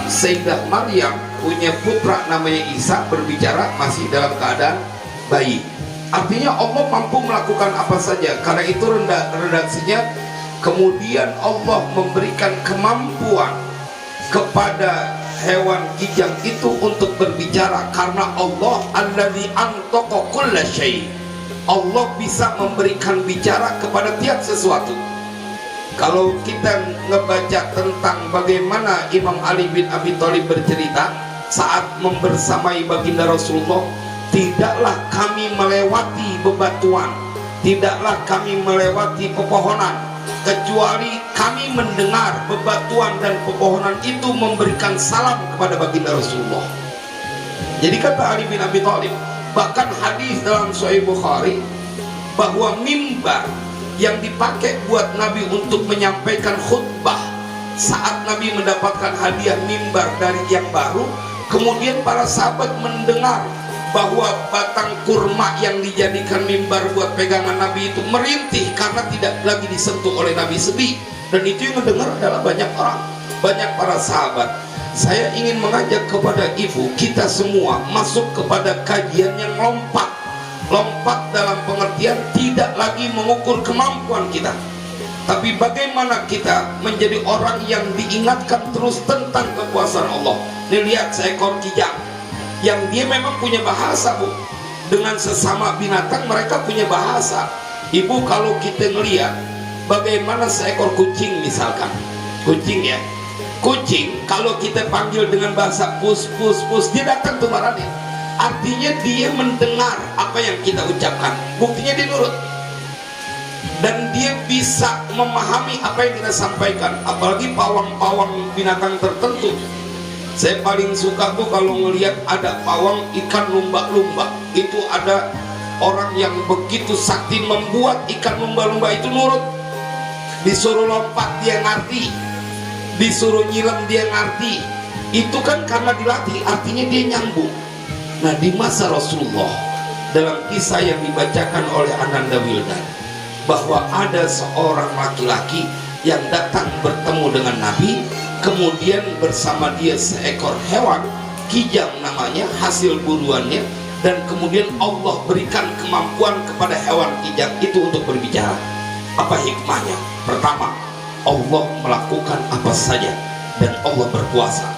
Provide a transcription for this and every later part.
Sayyidah Maryam punya putra namanya Isa, berbicara masih dalam keadaan bayi. Artinya Allah mampu melakukan apa saja. Karena itu redaksinya, kemudian Allah memberikan kemampuan kepada hewan kijang itu untuk berbicara, karena Allah alladzi antaqa kulla syai'. Allah bisa memberikan bicara kepada tiap sesuatu. Kalau kita ngebaca tentang bagaimana Imam Ali bin Abi Thalib bercerita saat membersamai baginda Rasulullah, tidaklah kami melewati bebatuan, tidaklah kami melewati pepohonan, kecuali kami mendengar bebatuan dan pepohonan itu memberikan salam kepada baginda Rasulullah. Jadi kata Ali bin Abi Thalib, bahkan hadis dalam Sahih Bukhari bahwa mimbar yang dipakai buat Nabi untuk menyampaikan khutbah saat Nabi mendapatkan hadiah mimbar dari yang baru, kemudian para sahabat mendengar bahwa batang kurma yang dijadikan mimbar buat pegangan Nabi itu merintih karena tidak lagi disentuh oleh Nabi, sedih. Dan itu yang mendengar adalah banyak orang, banyak para sahabat. Saya ingin mengajak kepada ibu kita semua masuk kepada kajian yang lompat dalam pengertian tidak lagi mengukur kemampuan kita, tapi bagaimana kita menjadi orang yang diingatkan terus tentang kekuasaan Allah. Nih lihat seekor kijang yang dia memang punya bahasa, Bu. Dengan sesama binatang mereka punya bahasa. Ibu, kalau kita ngelihat bagaimana seekor kucing misalkan, kucing ya, kucing kalau kita panggil dengan bahasa pus pus pus, dia datang tuh marahnya. Artinya dia mendengar apa yang kita ucapkan, buktinya dia nurut, dan dia bisa memahami apa yang kita sampaikan. Apalagi pawang-pawang binatang tertentu, saya paling suka tuh kalau ngelihat ada pawang ikan lumba-lumba. Itu ada orang yang begitu sakti membuat ikan lumba-lumba itu nurut. Disuruh lompat dia ngerti, disuruh nyilam dia ngerti. Itu kan karena dilatih, artinya dia nyambung. Nah, di masa Rasulullah, dalam kisah yang dibacakan oleh Ananda Wildan, bahwa ada seorang laki-laki yang datang bertemu dengan Nabi, kemudian bersama dia seekor hewan kijang namanya, hasil buruannya, dan kemudian Allah berikan kemampuan kepada hewan kijang itu untuk berbicara. Apa hikmahnya? Pertama, Allah melakukan apa saja dan Allah berkuasa.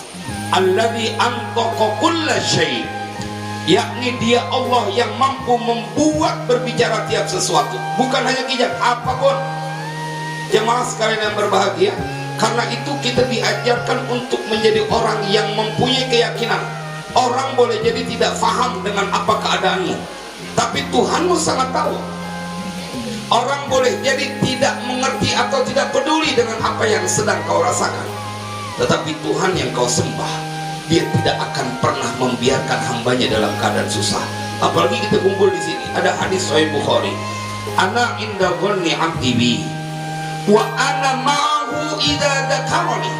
Alladzi antaqa kulla syai', yakni dia Allah yang mampu membuat berbicara tiap sesuatu, bukan hanya kijang, apapun. Jemaah sekalian yang berbahagia, karena itu kita diajarkan untuk menjadi orang yang mempunyai keyakinan. Orang boleh jadi tidak faham dengan apa keadaanmu, tapi Tuhanmu sangat tahu. Orang boleh jadi tidak mengerti atau tidak peduli dengan apa yang sedang kau rasakan, tetapi Tuhan yang kau sembah, Dia tidak akan pernah membiarkan hambanya dalam keadaan susah. Apalagi kita kumpul di sini, ada hadis Sahih Bukhari, ana inda dhanni 'abdi bi wa ana ma'ahu idza dzakarani.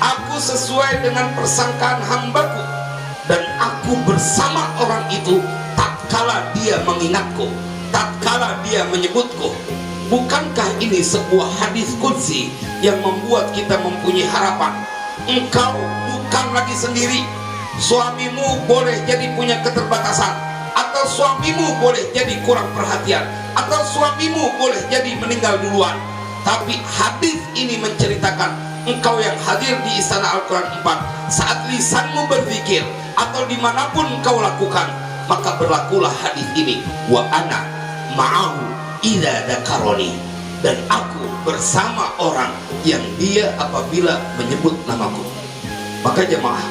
Aku sesuai dengan persangkaan hambaku, dan aku bersama orang itu tatkala dia mengingatku, tatkala dia menyebutku. Bukankah ini sebuah hadis qudsi yang membuat kita mempunyai harapan? Engkau bukan lagi sendiri. Suamimu boleh jadi punya keterbatasan, atau suamimu boleh jadi kurang perhatian, atau suamimu boleh jadi meninggal duluan, tapi hadis ini menceritakan engkau yang hadir di istana Al-Quran 4, saat lisanmu berzikir atau dimanapun engkau lakukan, maka berlakulah hadis ini, wa ana ma'ahu idza dzakarani, dan aku bersama orang yang dia apabila menyebut namaku. Maka jemaah,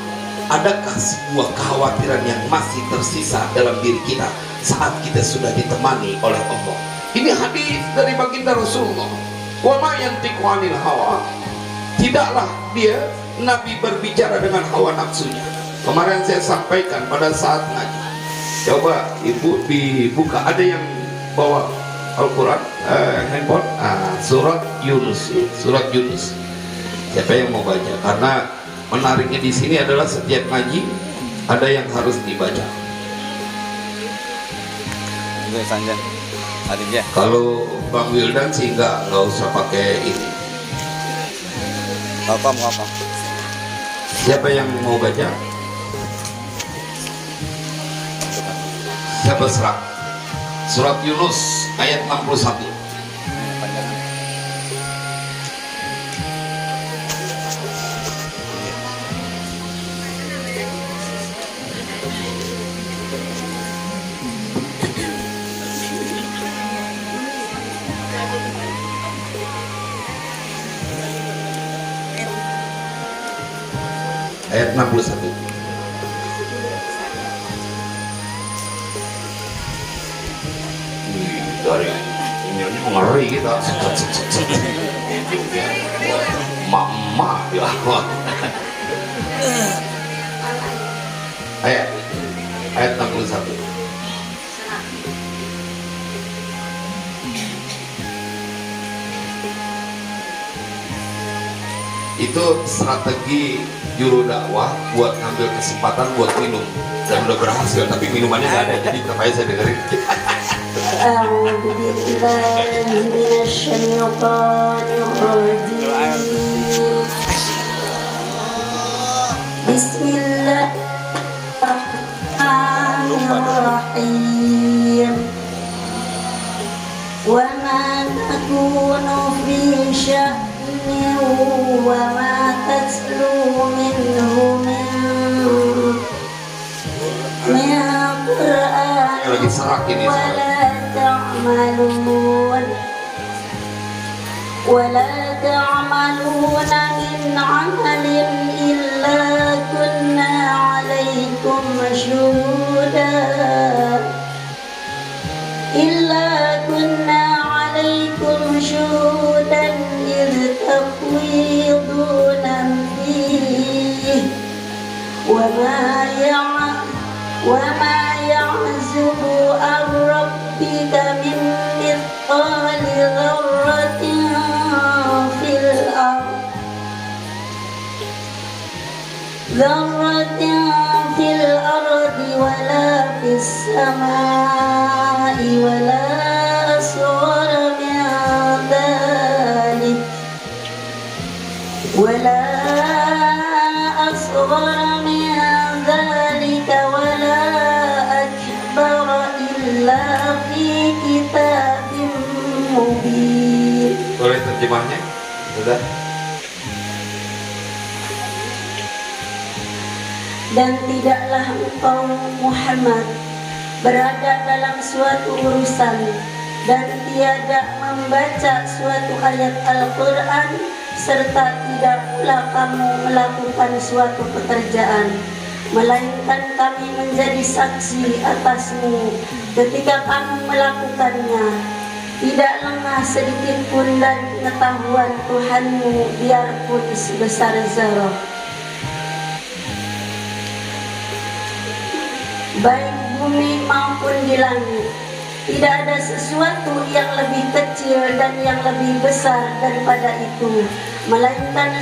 adakah sebuah kekhawatiran yang masih tersisa dalam diri kita saat kita sudah ditemani oleh Allah? Ini hadis dari baginda Rasulullah, wa ma yantiqu 'anil hawa. Tidaklah dia Nabi berbicara dengan hawa nafsunya. Kemarin saya sampaikan pada saat ngaji, coba ibu dibuka, ada yang bawa Al-Quran, handphone, surat Yunus, surat Yunus. Siapa yang mau baca? Karena menariknya di sini adalah setiap ngaji ada yang harus dibaca. Kalau Bang Wildan sih nggak usah pakai ini. Apa mau apa? Siapa yang mau baca? Siapa serah? Surat Yunus ayat 61. Ayat 61. Dari ini ngeri kita. Mama ya. Ayat 61. Itu strategi juru dakwah buat ngambil kesempatan buat minum, dan udah berhasil, tapi minumannya nggak ada, jadi tetap aja saya dengerin. أعوذ بالله من الشيطان الرجيم بسم الله الرحمن الرحيم وما تكون في شأن وما تتلو منه من قرآن ولا تعملون من عمل إلا كنا عليكم شهودا إذ تفيضون فيه وما يعزب عن ربك من مثقال ذرة في الأرض ولا في السماء ولا أصغر من ذلك ولا أكبر إلا في كتاب مبين. Boleh terjemahnya? Sudah. Dan tidaklah engkau Muhammad berada dalam suatu urusan dan tiada membaca suatu ayat Al-Quran, serta tidak pula kamu melakukan suatu pekerjaan, melainkan kami menjadi saksi atasmu ketika kamu melakukannya. Tidak lengah sedikit pun dari pengetahuan Tuhanmu, biarpun sebesar zarah. Baik bumi maupun di langit, tidak ada sesuatu yang lebih kecil dan yang lebih besar daripada itu, melainkan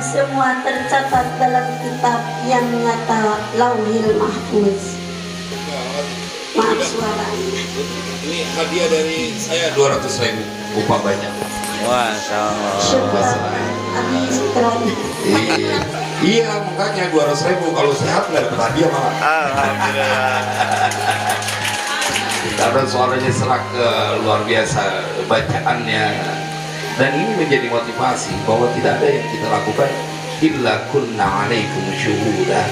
semua tercatat dalam kitab yang nyata, Lauhil Mahfuz. Maaf suaranya. Ini hadiah dari saya 200.000, upah banyak. Syukur. Habis terakhir. Iya, makanya 200.000, kalau sehat nggak dapat hadiah malah. Alhamdulillah. Karena suaranya serak luar biasa bacaannya, dan ini menjadi motivasi bahwa tidak ada yang kita lakukan illa kunna alaikum syuhuda,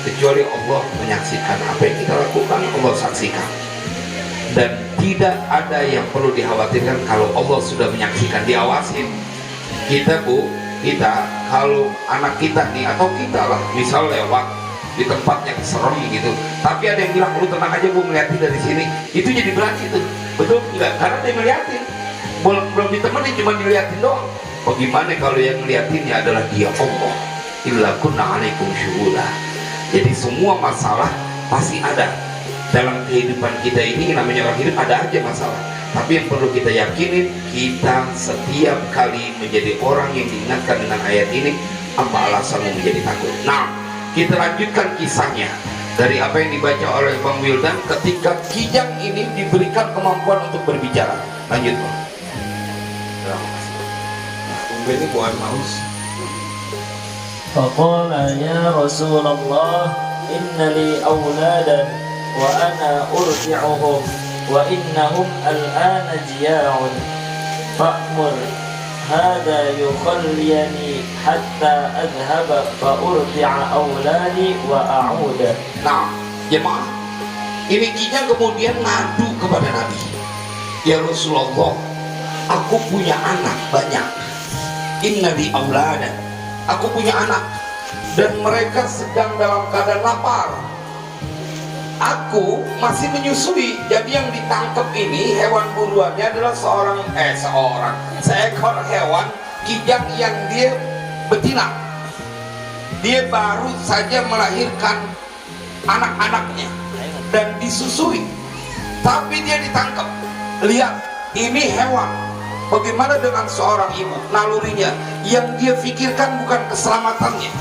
kecuali Allah menyaksikan apa yang kita lakukan. Allah saksikan, dan tidak ada yang perlu dikhawatirkan kalau Allah sudah menyaksikan, diawasin. Kita kalau anak kita nih, atau kita lah, misal lewat di tempat yang serem gitu, tapi ada yang bilang lu tenang aja, gue ngeliatin dari sini, itu jadi berarti itu betul enggak? Karena dia ngeliatin, belum ditemenin, cuma diliatin doang. Bagaimana kalau yang ngeliatinnya adalah dia, Allah? Illa kunna alaikum syuhuda. Jadi semua masalah pasti ada dalam kehidupan kita ini. Namanya orang hidup, ada aja masalah, tapi yang perlu kita yakinin, kita setiap kali menjadi orang yang diingatkan dengan ayat ini. Apa alasanmu menjadi takut? Nah, kita lanjutkan kisahnya dari apa yang dibaca oleh Bang Wildan ketika kijang ini diberikan kemampuan untuk berbicara. Lanjut, Bang. Nah, ini bukan mouse. فقال يا رسول الله إن لي أولادا وأنا أرضعهم وإنهم الآن جياع فأمر هذا يخليني حتى أذهب فأرضع أولادي وأعود. Nah, jemaah, ini Kijang kemudian ngadu kepada Nabi. Ya Rasulullah, aku punya anak banyak. Inna li aulada. Aku punya anak dan mereka sedang dalam keadaan lapar. Aku masih menyusui. Jadi yang ditangkap ini hewan buruannya adalah seekor hewan kijang yang dia betina. Dia baru saja melahirkan anak-anaknya dan disusui, tapi dia ditangkap. Lihat, ini hewan. Bagaimana dengan seorang ibu? Nalurinya yang dia pikirkan bukan keselamatannya,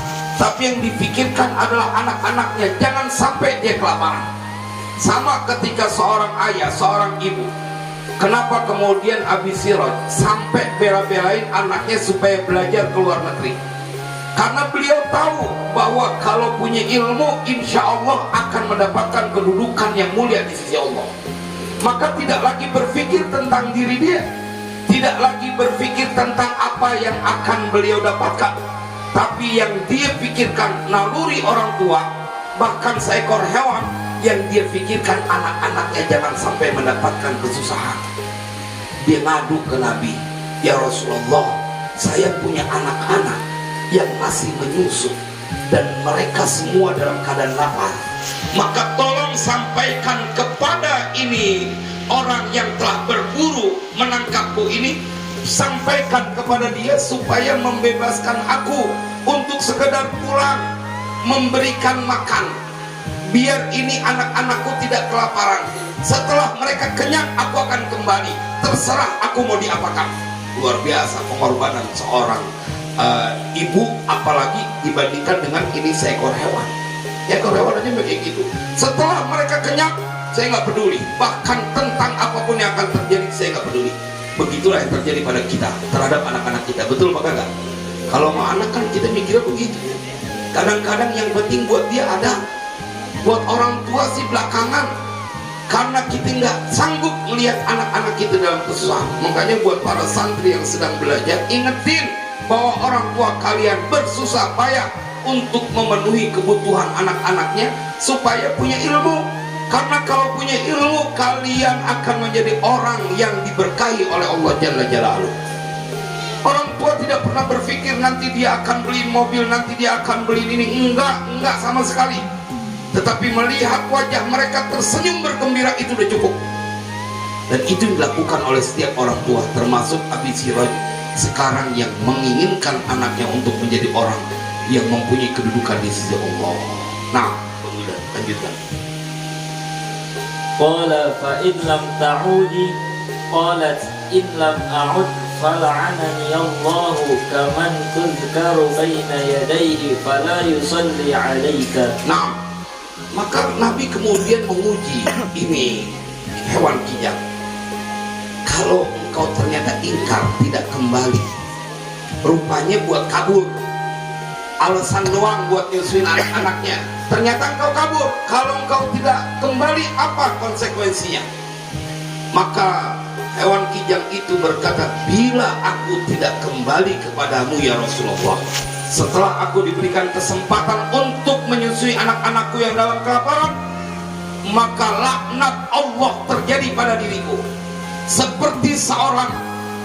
tapi yang dipikirkan adalah anak-anaknya, jangan sampai dia kelaparan. Sama ketika seorang ayah, seorang ibu. Kenapa kemudian Abi Siraj sampai bela-belain anaknya supaya belajar ke luar negeri? Karena beliau tahu bahwa kalau punya ilmu, insya Allah akan mendapatkan kedudukan yang mulia di sisi Allah. Maka tidak lagi berpikir tentang diri dia, tidak lagi berpikir tentang apa yang akan beliau dapatkan, tapi yang dia pikirkan naluri orang tua, bahkan seekor hewan yang dia pikirkan anak-anaknya jangan sampai mendapatkan kesusahan. Dia ngadu ke Nabi, ya Rasulullah, saya punya anak-anak yang masih menyusu dan mereka semua dalam keadaan lapar. Maka tolong sampaikan kepada ini orang yang telah berburu menangkapku ini, sampaikan kepada dia supaya membebaskan aku untuk sekedar pulang memberikan makan, biar ini anak-anakku tidak kelaparan. Setelah mereka kenyang, aku akan kembali, terserah aku mau diapakan. Luar biasa pengorbanan seorang ibu, apalagi dibandingkan dengan ini seekor hewan. Ekor hewan aja kayak gitu. Setelah mereka kenyang, saya nggak peduli, bahkan tentang apapun yang akan terjadi saya nggak peduli. Begitulah yang terjadi pada kita terhadap anak-anak kita. Betul apa enggak? Kalau mau anak kan kita mikirnya begitu. Kadang-kadang yang penting buat dia ada, buat orang tua sih belakangan, karena kita nggak sanggup melihat anak-anak kita dalam kesusahan. Makanya buat para santri yang sedang belajar, ingetin bahwa orang tua kalian bersusah payah untuk memenuhi kebutuhan anak-anaknya supaya punya ilmu. Karena kalau punya ilmu, kalian akan menjadi orang yang diberkahi oleh Allah Jalla Jalaluhu. Orang tua tidak pernah berpikir nanti dia akan beli mobil, nanti dia akan beli ini. Enggak sama sekali. Tetapi melihat wajah mereka tersenyum bergembira, itu udah cukup. Dan itu dilakukan oleh setiap orang tua, termasuk Abi Siraj sekarang yang menginginkan anaknya untuk menjadi orang yang mempunyai kedudukan di sisi Allah. Nah, lanjutkan. Qala fa in lam ta'udi qalat in lam a'ud fal'anani Allahu kaman tuzkaru baina yadayhi fala yusalli 'alaika. Nah, maka Nabi kemudian menguji ini hewan kijang. Kalau engkau ternyata ingkar, tidak kembali, rupanya buat kabur, alasan doang buat nyusuin anak-anaknya. Ternyata engkau kabur. Kalau engkau tidak kembali, apa konsekuensinya? Maka hewan kijang itu berkata, bila aku tidak kembali kepadamu ya Rasulullah, setelah aku diberikan kesempatan untuk menyusui anak-anakku yang dalam kelaparan, maka laknat Allah terjadi pada diriku. Seperti seorang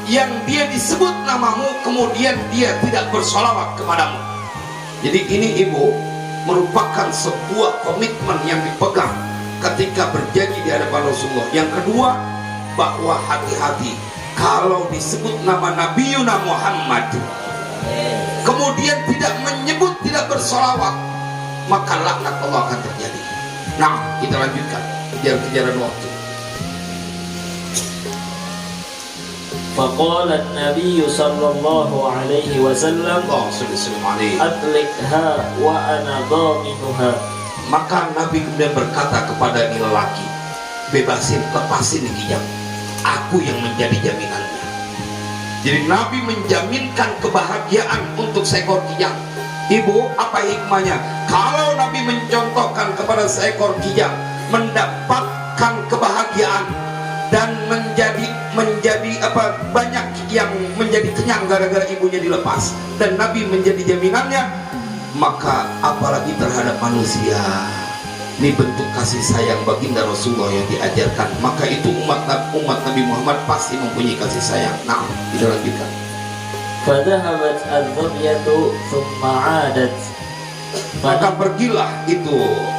yang dia disebut namamu, kemudian dia tidak bersolawat kepadamu. Jadi ini ibu merupakan sebuah komitmen yang dipegang ketika berjanji di hadapan Rasulullah. Yang kedua, bahwa hati-hati kalau disebut nama Nabiuna Muhammad kemudian tidak menyebut, tidak bersolawat, maka laknat Allah akan terjadi. Nah, kita lanjutkan kejar-kejaran waktu. فقال النبي صلى الله عليه وسلم أطلقها وأنا ضامنها. Maka Nabi kemudian berkata kepada ini lelaki, bebasin, lepasin ini kijang, aku yang menjadi jaminannya. Jadi Nabi menjaminkan kebahagiaan untuk seekor kijang. Ibu, apa hikmahnya? Kalau Nabi mencontohkan kepada seekor kijang mendapatkan kebahagiaan dan menjadi apa, banyak yang menjadi kenyang gara-gara ibunya dilepas, dan Nabi menjadi jaminannya, maka apalagi terhadap manusia. Ini bentuk kasih sayang baginda Rasulullah yang diajarkan. Maka itu umat Nabi Muhammad pasti mempunyai kasih sayang. Nah, kita lanjutkan. فذهبت الظبية ثم عادت. Maka pergilah itu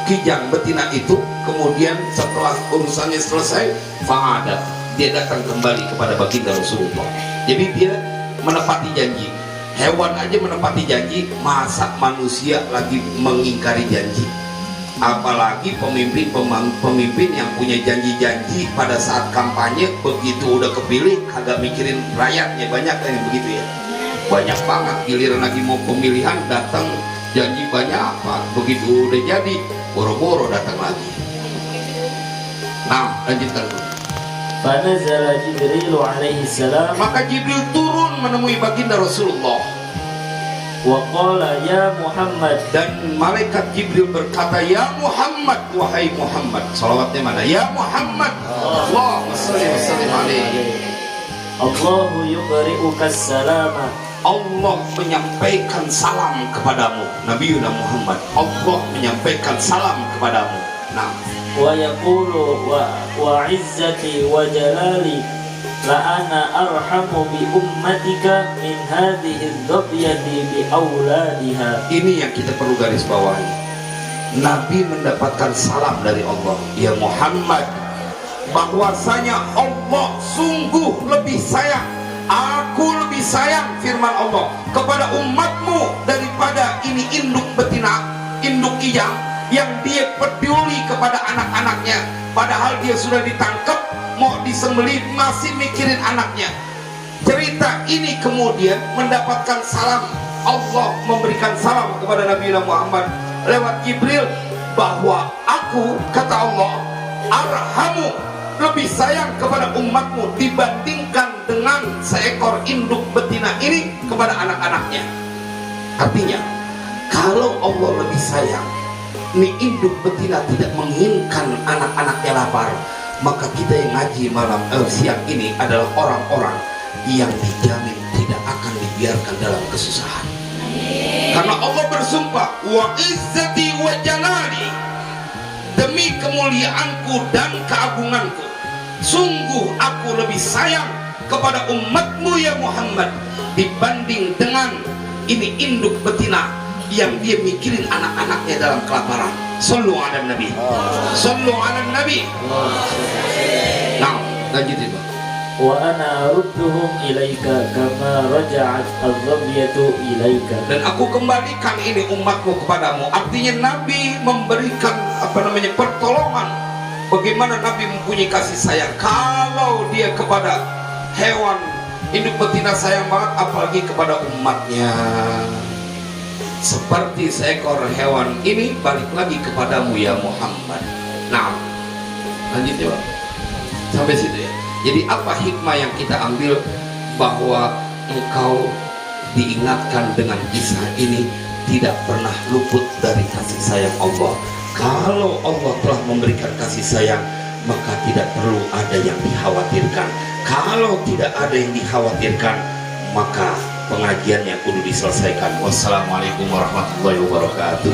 kijang betina itu, kemudian setelah urusannya selesai, fa'adat, dia datang kembali kepada baginda Rasulullah. Jadi dia menepati janji. Hewan aja menepati janji, masa manusia lagi mengingkari janji? Apalagi pemimpin yang punya janji-janji pada saat kampanye, begitu udah kepilih kagak mikirin rakyatnya. Banyak kan yang begitu ya, banyak banget. Giliran lagi mau pemilihan datang janji banyak apa, begitu udah jadi boro-boro datang lagi. Nah, lanjutkan. فنزل جبريل عليه السلام Maka Jibril turun menemui baginda Rasulullah, وقال يا محمد. dan malaikat Jibril berkata, ya Muhammad, wahai Muhammad. Salawatnya mana? Ya Muhammad, Allahumma shalli wa sallim alaihi. الله يقرئك السلام. Allah menyampaikan salam kepadamu, Nabi Muhammad. Allah menyampaikan salam kepadamu. Nah, ويقول وعزتي وجلالي لأنا أرحم بأمتك من هذه الظبية بأولادها. ini yang kita perlu garis bawahi. Nabi mendapatkan salam dari Allah, ya Muhammad, bahwasanya Allah sungguh lebih sayang, aku lebih sayang, firman Allah, kepada umatmu daripada ini induk betina, induk kijang yang dia peduli kepada anak-anaknya, padahal dia sudah ditangkap mau disembelih masih mikirin anaknya. Cerita ini kemudian mendapatkan salam, Allah memberikan salam kepada Nabi Muhammad lewat Jibril, bahwa aku, kata Allah, arhamu, lebih sayang kepada umatmu dibandingkan dengan seekor induk betina ini kepada anak-anaknya. Artinya, kalau Allah lebih sayang, ini induk betina tidak menginginkan anak-anaknya lapar, maka kita yang ngaji siang ini adalah orang-orang yang dijamin tidak akan dibiarkan dalam kesusahan. Karena Allah bersumpah, wa izzati wa jalali, demi kemuliaanku dan keagunganku, sungguh aku lebih sayang kepada umatmu ya Muhammad dibanding dengan ini induk betina yang dia mikirin anak-anaknya dalam kelaparan. Sallu ala Nabi, sallu ala Nabi. Nah, lanjutin Pak. وأنا أردهم إليك كما رجعت الظبية إليك. Dan aku kembalikan ini umatmu kepadamu. Artinya Nabi memberikan pertolongan. Bagaimana Nabi mempunyai kasih sayang kalau dia kepada hewan induk betina sayang banget, apalagi kepada umatnya. Seperti seekor hewan ini balik lagi kepadamu ya Muhammad. Nah, lanjut ya Pak. Sampai situ ya. Jadi apa hikmah yang kita ambil? Bahwa engkau diingatkan dengan kisah ini tidak pernah luput dari kasih sayang Allah. Kalau Allah telah memberikan kasih sayang, maka tidak perlu ada yang dikhawatirkan. Kalau tidak ada yang dikhawatirkan, maka pengajiannya kudu diselesaikan. Wassalamualaikum warahmatullahi wabarakatuh.